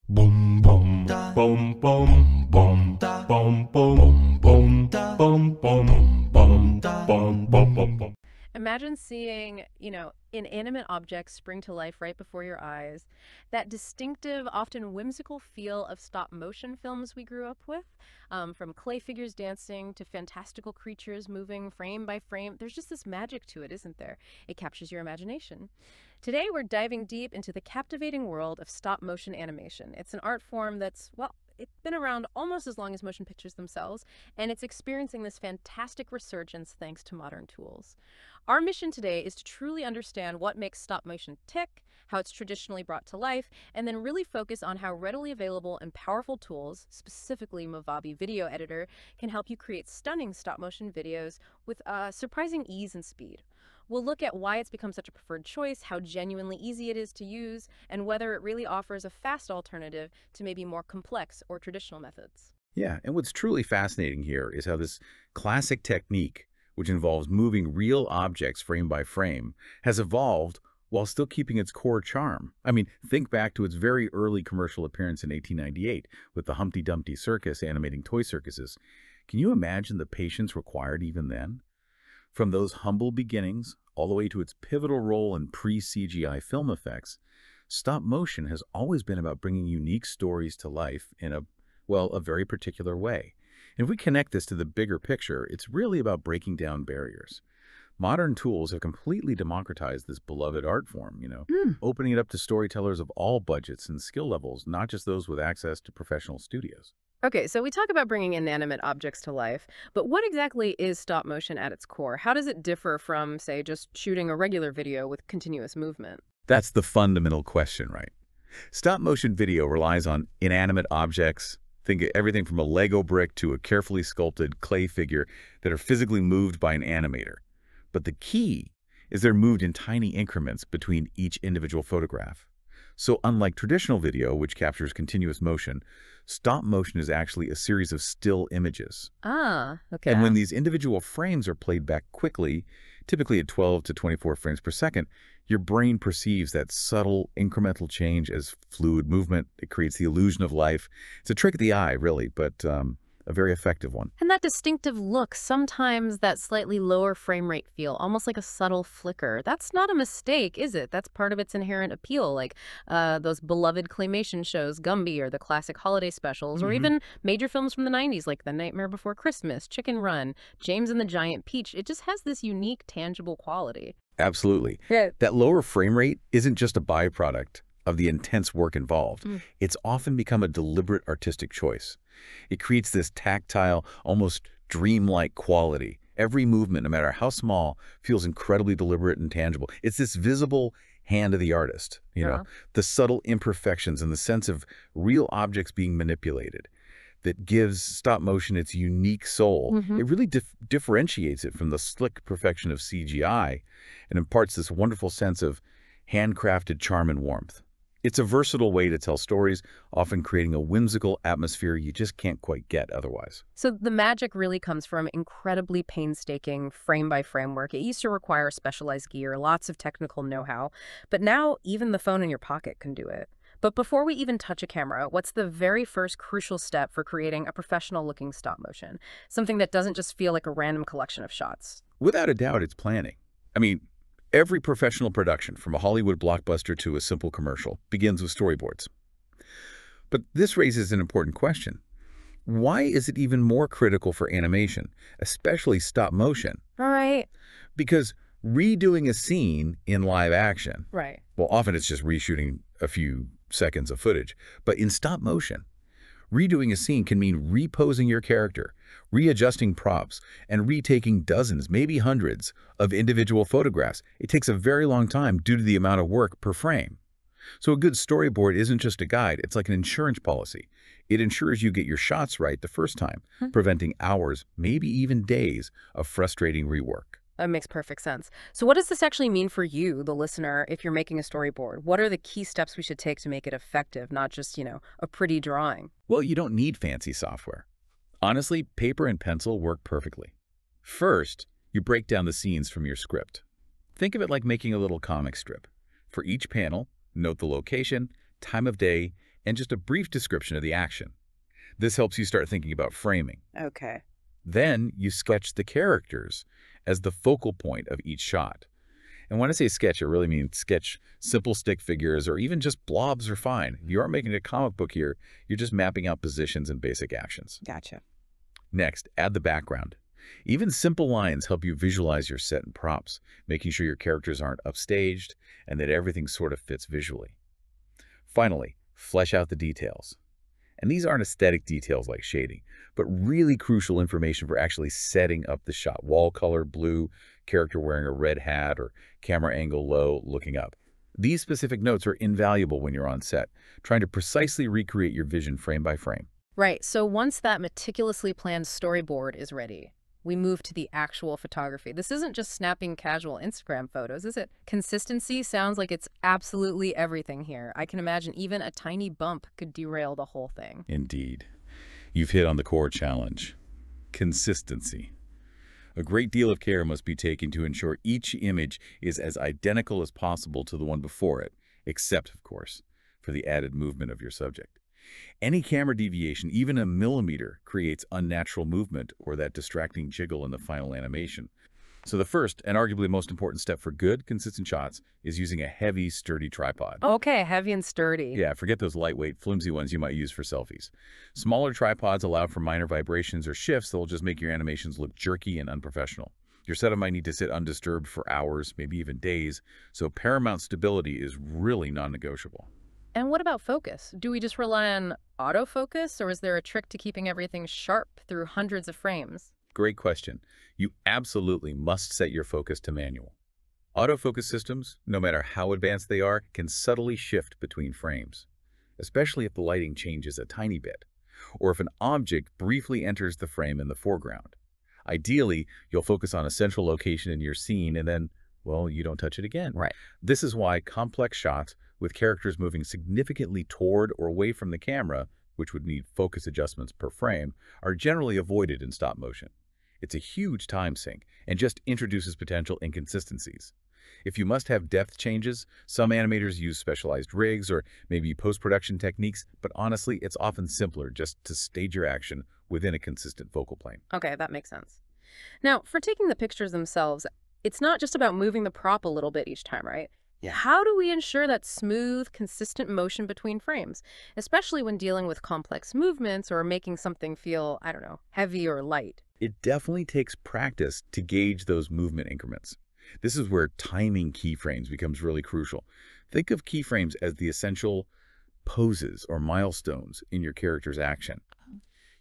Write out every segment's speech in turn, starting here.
Boom boom boom boom boom boom boom boom boom boom boom boom boom. Imagine seeing, inanimate objects spring to life right before your eyes. That distinctive, often whimsical feel of stop motion films we grew up with, from clay figures dancing to fantastical creatures moving frame by frame. There's just this magic to it, isn't there? It captures your imagination. Today, we're diving deep into the captivating world of stop motion animation. It's an art form that's, well, it's been around almost as long as motion pictures themselves, and it's experiencing this fantastic resurgence thanks to modern tools. Our mission today is to truly understand what makes stop motion tick, how it's traditionally brought to life, and then really focus on how readily available and powerful tools, specifically Movavi Video Editor, can help you create stunning stop motion videos with surprising ease and speed. We'll look at why it's become such a preferred choice, how genuinely easy it is to use, and whether it really offers a fast alternative to maybe more complex or traditional methods. Yeah, and what's truly fascinating here is how this classic technique, which involves moving real objects frame by frame, has evolved while still keeping its core charm. I mean, think back to its very early commercial appearance in 1898 with the Humpty Dumpty Circus animating toy circuses. Can you imagine the patience required even then? From those humble beginnings all the way to its pivotal role in pre-CGI film effects, stop motion has always been about bringing unique stories to life in a very particular way. And if we connect this to the bigger picture, it's really about breaking down barriers. Modern tools have completely democratized this beloved art form, opening it up to storytellers of all budgets and skill levels, not just those with access to professional studios. Okay, so we talk about bringing inanimate objects to life, but what exactly is stop motion at its core? How does it differ from, say, just shooting a regular video with continuous movement? That's the fundamental question, right? Stop motion video relies on inanimate objects. Think of everything from a Lego brick to a carefully sculpted clay figure that are physically moved by an animator. But the key is they're moved in tiny increments between each individual photograph. So unlike traditional video, which captures continuous motion, stop motion is actually a series of still images. Ah, okay. And when these individual frames are played back quickly, typically at 12 to 24 frames per second, your brain perceives that subtle incremental change as fluid movement. It creates the illusion of life. It's a trick of the eye, really, but a very effective one. And that distinctive look, sometimes that slightly lower frame rate feel, almost like a subtle flicker. That's not a mistake, is it? That's part of its inherent appeal, like those beloved claymation shows, Gumby, or the classic holiday specials, or even major films from the 90s, like The Nightmare Before Christmas, Chicken Run, James and the Giant Peach. It just has this unique, tangible quality. Absolutely. Yeah. That lower frame rate isn't just a byproduct of the intense work involved. It's often become a deliberate artistic choice. It creates this tactile, almost dreamlike quality. Every movement, no matter how small, feels incredibly deliberate and tangible. It's this visible hand of the artist, the subtle imperfections and the sense of real objects being manipulated that gives stop motion its unique soul. It really differentiates it from the slick perfection of CGI and imparts this wonderful sense of handcrafted charm and warmth. It's a versatile way to tell stories, often creating a whimsical atmosphere you just can't quite get otherwise. So the magic really comes from incredibly painstaking frame-by-frame work. It used to require specialized gear, lots of technical know-how, but now even the phone in your pocket can do it. But before we even touch a camera, what's the very first crucial step for creating a professional-looking stop motion? Something that doesn't just feel like a random collection of shots. Without a doubt, it's planning. I mean, every professional production, from a Hollywood blockbuster to a simple commercial, begins with storyboards. But this raises an important question. Why is it even more critical for animation, especially stop motion? All right. Because redoing a scene in live action, Right. well, often it's just reshooting a few seconds of footage, but in stop motion, redoing a scene can mean reposing your character, readjusting props, and retaking dozens, maybe hundreds, of individual photographs. It takes a very long time due to the amount of work per frame. So a good storyboard isn't just a guide, it's like an insurance policy. It ensures you get your shots right the first time, preventing hours, maybe even days, of frustrating rework. That makes perfect sense. So what does this actually mean for you, the listener, if you're making a storyboard? What are the key steps we should take to make it effective, not just, a pretty drawing? Well, you don't need fancy software. Honestly, paper and pencil work perfectly. First, you break down the scenes from your script. Think of it like making a little comic strip. For each panel, note the location, time of day, and just a brief description of the action. This helps you start thinking about framing. Okay. Then you sketch the characters as the focal point of each shot. And when I say sketch, it really means sketch simple stick figures or even just blobs are fine. You aren't making a comic book here. You're just mapping out positions and basic actions. Gotcha. Next, add the background. Even simple lines help you visualize your set and props, making sure your characters aren't upstaged and that everything sort of fits visually. Finally, flesh out the details. And these aren't aesthetic details like shading, but really crucial information for actually setting up the shot. Wall color, blue, character wearing a red hat, or camera angle low, looking up. These specific notes are invaluable when you're on set, trying to precisely recreate your vision frame by frame. Right, so once that meticulously planned storyboard is ready, we move to the actual photography. This isn't just snapping casual Instagram photos, is it? Consistency sounds like it's absolutely everything here. I can imagine even a tiny bump could derail the whole thing. Indeed. You've hit on the core challenge. Consistency. A great deal of care must be taken to ensure each image is as identical as possible to the one before it, except, of course, for the added movement of your subject. Any camera deviation, even a millimeter, creates unnatural movement or that distracting jiggle in the final animation. So the first, and arguably most important step for good, consistent shots is using a heavy, sturdy tripod. Okay, heavy and sturdy. Yeah, forget those lightweight, flimsy ones you might use for selfies. Smaller tripods allow for minor vibrations or shifts that will just make your animations look jerky and unprofessional. Your setup might need to sit undisturbed for hours, maybe even days, so paramount stability is really non-negotiable. And what about focus? Do we just rely on autofocus, or is there a trick to keeping everything sharp through hundreds of frames? Great question. You absolutely must set your focus to manual. Autofocus systems, no matter how advanced they are, can subtly shift between frames, especially if the lighting changes a tiny bit, or if an object briefly enters the frame in the foreground. Ideally, you'll focus on a central location in your scene and then, well, you don't touch it again. Right. This is why complex shots with characters moving significantly toward or away from the camera, which would need focus adjustments per frame, are generally avoided in stop motion. It's a huge time sink and just introduces potential inconsistencies. If you must have depth changes, some animators use specialized rigs or maybe post-production techniques, but honestly, it's often simpler just to stage your action within a consistent focal plane. Okay, that makes sense. Now, for taking the pictures themselves, it's not just about moving the prop a little bit each time, right? Yeah. How do we ensure that smooth, consistent motion between frames, especially when dealing with complex movements or making something feel, I don't know, heavy or light? It definitely takes practice to gauge those movement increments. This is where timing keyframes becomes really crucial. Think of keyframes as the essential poses or milestones in your character's action.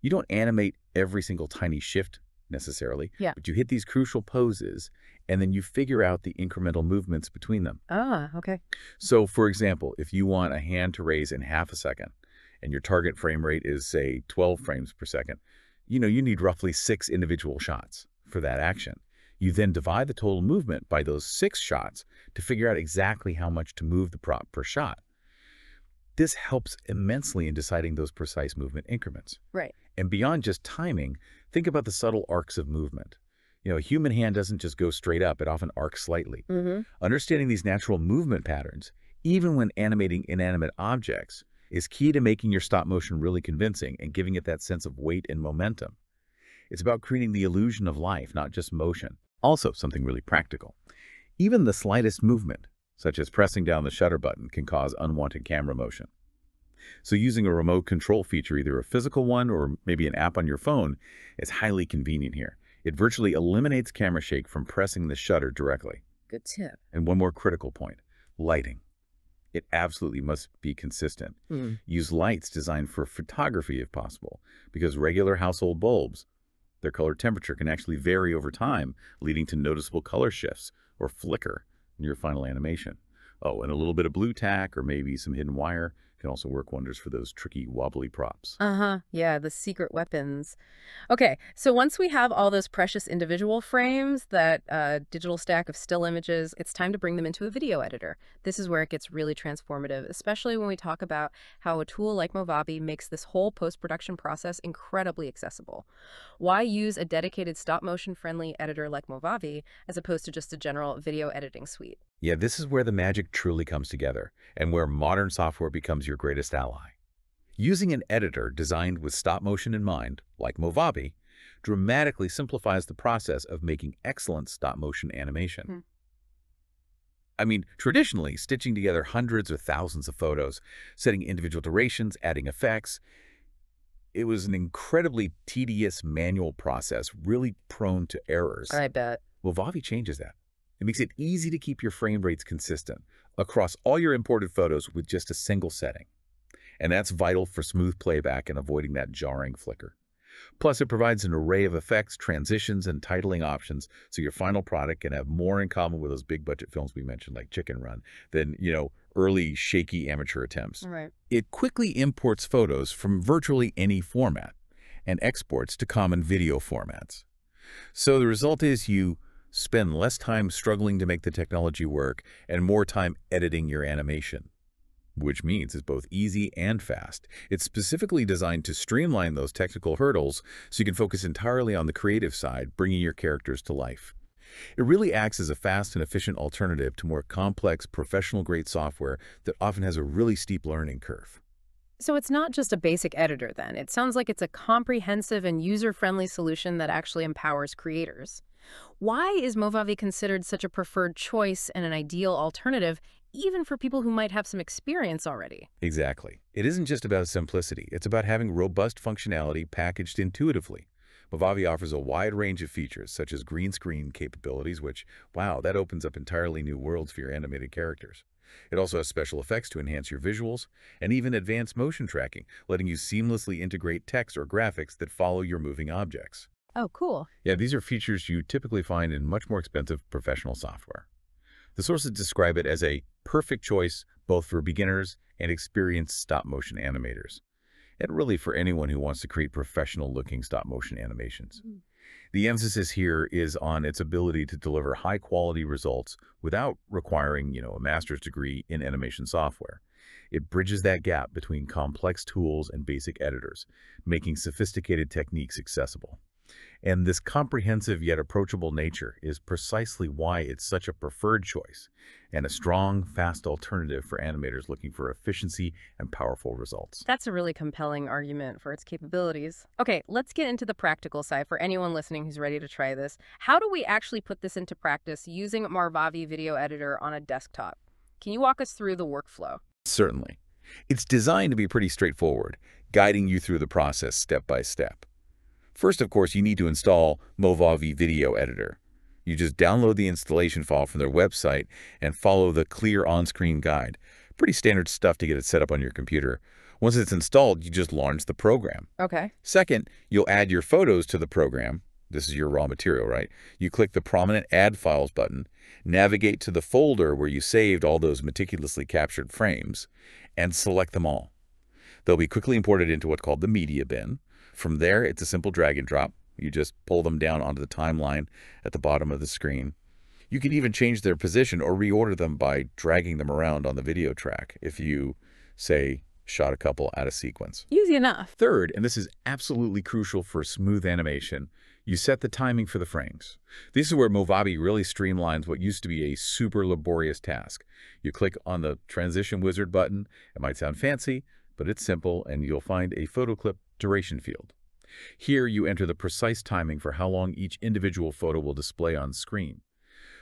You don't animate every single tiny shift necessarily, but you hit these crucial poses and then you figure out the incremental movements between them. Ah, okay. So, for example, if you want a hand to raise in half a second and your target frame rate is, say, 12 frames per second, you need roughly 6 individual shots for that action. You then divide the total movement by those 6 shots to figure out exactly how much to move the prop per shot. This helps immensely in deciding those precise movement increments. Right. And beyond just timing, think about the subtle arcs of movement. A human hand doesn't just go straight up, it often arcs slightly. Understanding these natural movement patterns, even when animating inanimate objects, is key to making your stop motion really convincing and giving it that sense of weight and momentum. It's about creating the illusion of life, not just motion. Also, something really practical. Even the slightest movement, such as pressing down the shutter button, can cause unwanted camera motion. So using a remote control feature, either a physical one or maybe an app on your phone, is highly convenient here. It virtually eliminates camera shake from pressing the shutter directly. Good tip. And one more critical point, lighting. It absolutely must be consistent. Use lights designed for photography if possible, because regular household bulbs, their color temperature can actually vary over time, leading to noticeable color shifts or flicker in your final animation. Oh, and a little bit of blue tack or maybe some hidden wire can also work wonders for those tricky, wobbly props. Yeah, the secret weapons. Okay, so once we have all those precious individual frames, that digital stack of still images, it's time to bring them into a video editor. This is where it gets really transformative, especially when we talk about how a tool like Movavi makes this whole post-production process incredibly accessible. Why use a dedicated stop-motion friendly editor like Movavi as opposed to just a general video editing suite? Yeah, this is where the magic truly comes together and where modern software becomes your greatest ally. Using an editor designed with stop motion in mind, like Movavi, dramatically simplifies the process of making excellent stop motion animation. Hmm. I mean, traditionally, stitching together hundreds or thousands of photos, setting individual durations, adding effects, it was an incredibly tedious manual process, really prone to errors. I bet. Movavi changes that. It makes it easy to keep your frame rates consistent across all your imported photos with just a single setting. And that's vital for smooth playback and avoiding that jarring flicker. Plus, it provides an array of effects, transitions, and titling options, so your final product can have more in common with those big-budget films we mentioned, like Chicken Run, than, early, shaky amateur attempts. Right. It quickly imports photos from virtually any format and exports to common video formats. So the result is you spend less time struggling to make the technology work and more time editing your animation, which means it's both easy and fast. It's specifically designed to streamline those technical hurdles so you can focus entirely on the creative side, bringing your characters to life. It really acts as a fast and efficient alternative to more complex, professional-grade software that often has a really steep learning curve. So it's not just a basic editor then. It sounds like it's a comprehensive and user-friendly solution that actually empowers creators. Why is Movavi considered such a preferred choice and an ideal alternative, even for people who might have some experience already? Exactly. It isn't just about simplicity. It's about having robust functionality packaged intuitively. Movavi offers a wide range of features, such as green screen capabilities, which, wow, that opens up entirely new worlds for your animated characters. It also has special effects to enhance your visuals, and even advanced motion tracking, letting you seamlessly integrate text or graphics that follow your moving objects. Oh, cool. Yeah, these are features you typically find in much more expensive professional software. The sources describe it as a perfect choice both for beginners and experienced stop-motion animators, and really for anyone who wants to create professional-looking stop-motion animations. Mm. The emphasis here is on its ability to deliver high-quality results without requiring, a master's degree in animation software. It bridges that gap between complex tools and basic editors, making sophisticated techniques accessible. And this comprehensive yet approachable nature is precisely why it's such a preferred choice and a strong, fast alternative for animators looking for efficiency and powerful results. That's a really compelling argument for its capabilities. Okay, let's get into the practical side for anyone listening who's ready to try this. How do we actually put this into practice using Movavi Video Editor on a desktop? Can you walk us through the workflow? Certainly. It's designed to be pretty straightforward, guiding you through the process step by step. First, of course, you need to install Movavi Video Editor. You just download the installation file from their website and follow the clear on-screen guide. Pretty standard stuff to get it set up on your computer. Once it's installed, you just launch the program. Okay. Second, you'll add your photos to the program. This is your raw material, right? You click the prominent Add Files button, navigate to the folder where you saved all those meticulously captured frames, and select them all. They'll be quickly imported into what's called the media bin. From there, it's a simple drag and drop. You just pull them down onto the timeline at the bottom of the screen. You can even change their position or reorder them by dragging them around on the video track if you, say, shot a couple out of sequence. Easy enough. Third, and this is absolutely crucial for smooth animation, you set the timing for the frames. This is where Movavi really streamlines what used to be a super laborious task. You click on the Transition Wizard button. It might sound fancy, but it's simple, and you'll find a photo clip duration field. Here, you enter the precise timing for how long each individual photo will display on screen.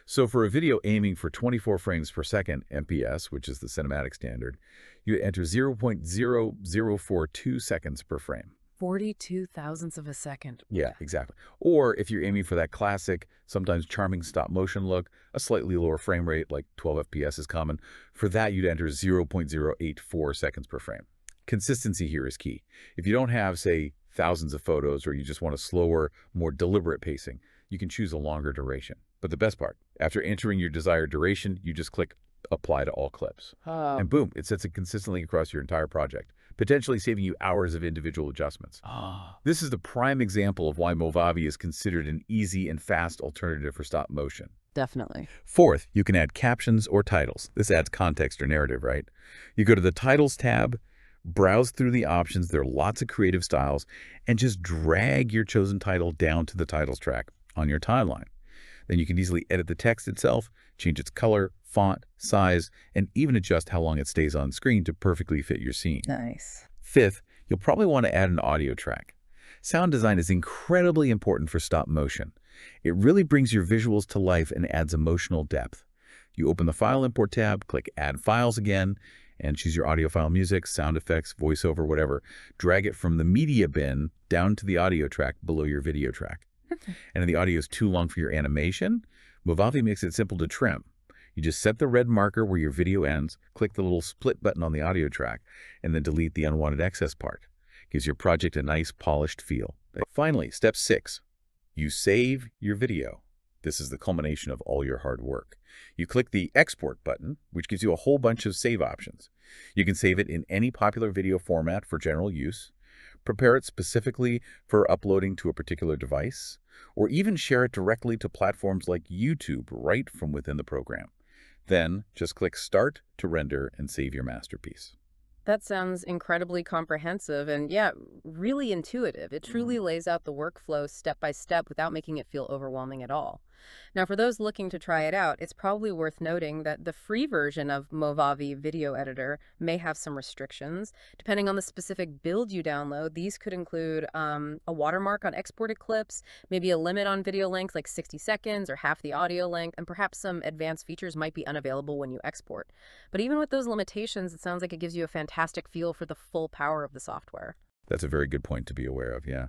So for a video aiming for 24 frames per second, MPS, which is the cinematic standard, you enter 0.0042 seconds per frame. 42 thousandths of a second. Yeah, exactly. Or if you're aiming for that classic, sometimes charming stop-motion look, a slightly lower frame rate, like 12 FPS is common. For that, you'd enter 0.084 seconds per frame. Consistency here is key. If you don't have, say, thousands of photos, or you just want a slower, more deliberate pacing, you can choose a longer duration. But the best part, after entering your desired duration, you just click Apply to all clips. And boom, it sets it consistently across your entire project, potentially saving you hours of individual adjustments. This is the prime example of why Movavi is considered an easy and fast alternative for stop motion. Definitely. Fourth, you can add captions or titles. This adds context or narrative, right? You go to the Titles tab, browse through the options. There are lots of creative styles, and just drag your chosen title down to the titles track on your timeline. Then you can easily edit the text itself, change its color, font, size, and even adjust how long it stays on screen to perfectly fit your scene. Nice. Fifth, you'll probably want to add an audio track. Sound design is incredibly important for stop motion. It really brings your visuals to life and adds emotional depth. You open the File Import tab, click Add Files again, and choose your audio file music, sound effects, voiceover, whatever. Drag it from the media bin down to the audio track below your video track. And if the audio is too long for your animation, Movavi makes it simple to trim. You just set the red marker where your video ends, click the little split button on the audio track, and then delete the unwanted excess part. Gives your project a nice, polished feel. Finally, step 6. You save your video. This is the culmination of all your hard work. You click the Export button, which gives you a whole bunch of save options. You can save it in any popular video format for general use, prepare it specifically for uploading to a particular device, or even share it directly to platforms like YouTube right from within the program. Then just click Start to render and save your masterpiece. That sounds incredibly comprehensive and, yeah, really intuitive. It truly lays out the workflow step by step without making it feel overwhelming at all. Now, for those looking to try it out, it's probably worth noting that the free version of Movavi Video Editor may have some restrictions. Depending on the specific build you download, these could include a watermark on exported clips, maybe a limit on video length like 60 seconds or half the audio length, and perhaps some advanced features might be unavailable when you export. But even with those limitations, it sounds like it gives you a fantastic feel for the full power of the software. That's a very good point to be aware of, yeah.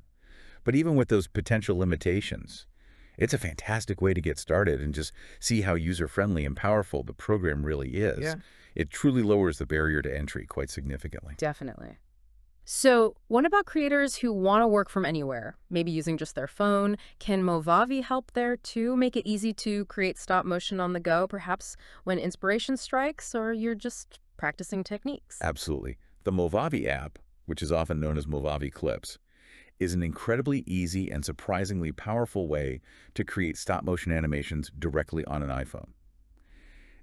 But even with those potential limitations, it's a fantastic way to get started and just see how user-friendly and powerful the program really is. Yeah. It truly lowers the barrier to entry quite significantly. Definitely. So what about creators who want to work from anywhere, maybe using just their phone? Can Movavi help there too? Make it easy to create stop motion on the go, perhaps when inspiration strikes or you're just practicing techniques? Absolutely. The Movavi app, which is often known as Movavi Clips, is an incredibly easy and surprisingly powerful way to create stop-motion animations directly on an iPhone.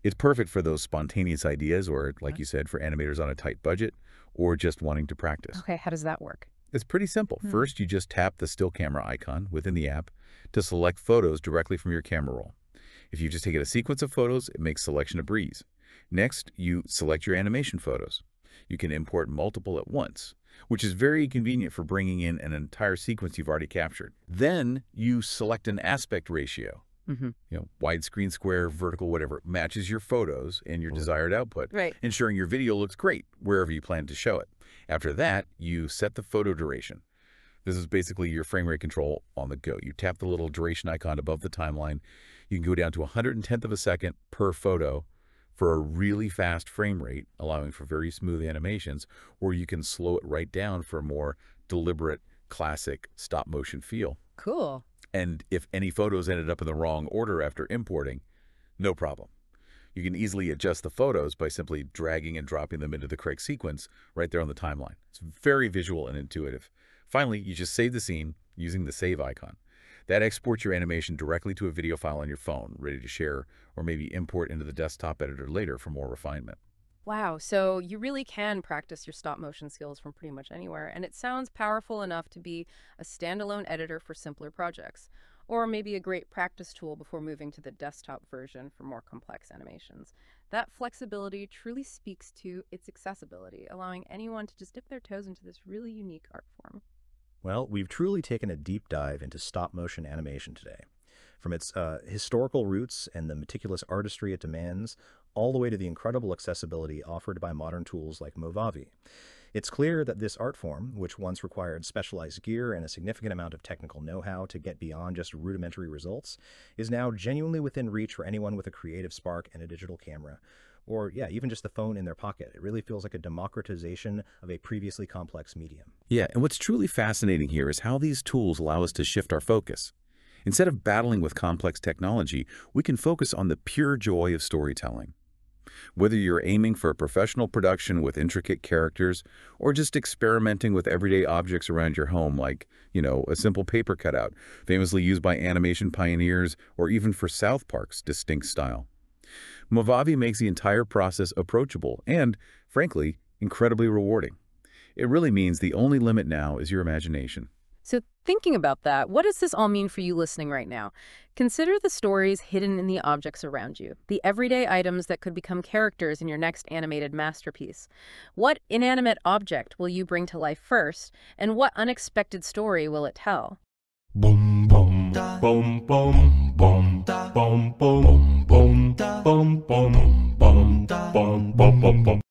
It's perfect for those spontaneous ideas or, like you said, for animators on a tight budget or just wanting to practice. Okay, how does that work? It's pretty simple. First, you just tap the still camera icon within the app to select photos directly from your camera roll. If you've just taken a sequence of photos, it makes selection a breeze. Next, you select your animation photos. You can import multiple at once, which is very convenient for bringing in an entire sequence you've already captured. Then you select an aspect ratio. Widescreen, square, vertical, whatever, matches your photos and your desired output, Right. ensuring your video looks great wherever you plan to show it. After that, you set the photo duration. This is basically your frame rate control on the go. You tap the little duration icon above the timeline. You can go down to 1/110th of a second per photo for a really fast frame rate, allowing for very smooth animations, or you can slow it right down for a more deliberate, classic stop-motion feel. Cool. And if any photos ended up in the wrong order after importing, no problem. You can easily adjust the photos by simply dragging and dropping them into the correct sequence right there on the timeline. It's very visual and intuitive. Finally, you just save the scene using the save icon. That exports your animation directly to a video file on your phone, ready to share, or maybe import into the desktop editor later for more refinement. Wow, so you really can practice your stop motion skills from pretty much anywhere, and it sounds powerful enough to be a standalone editor for simpler projects, or maybe a great practice tool before moving to the desktop version for more complex animations. That flexibility truly speaks to its accessibility, allowing anyone to just dip their toes into this really unique art form. Well, we've truly taken a deep dive into stop-motion animation today. From its historical roots and the meticulous artistry it demands, all the way to the incredible accessibility offered by modern tools like Movavi. It's clear that this art form, which once required specialized gear and a significant amount of technical know-how to get beyond just rudimentary results, is now genuinely within reach for anyone with a creative spark and a digital camera, or even just the phone in their pocket. It really feels like a democratization of a previously complex medium. Yeah, and what's truly fascinating here is how these tools allow us to shift our focus. Instead of battling with complex technology, we can focus on the pure joy of storytelling. Whether you're aiming for a professional production with intricate characters or just experimenting with everyday objects around your home like, a simple paper cutout, famously used by animation pioneers or even for South Park's distinct style. Movavi makes the entire process approachable and, frankly, incredibly rewarding. It really means the only limit now is your imagination. So thinking about that, what does this all mean for you listening right now? Consider the stories hidden in the objects around you, the everyday items that could become characters in your next animated masterpiece. What inanimate object will you bring to life first, and what unexpected story will it tell? Boom boom boom boom boom boom boom boom boom boom boom boom boom boom boom boom.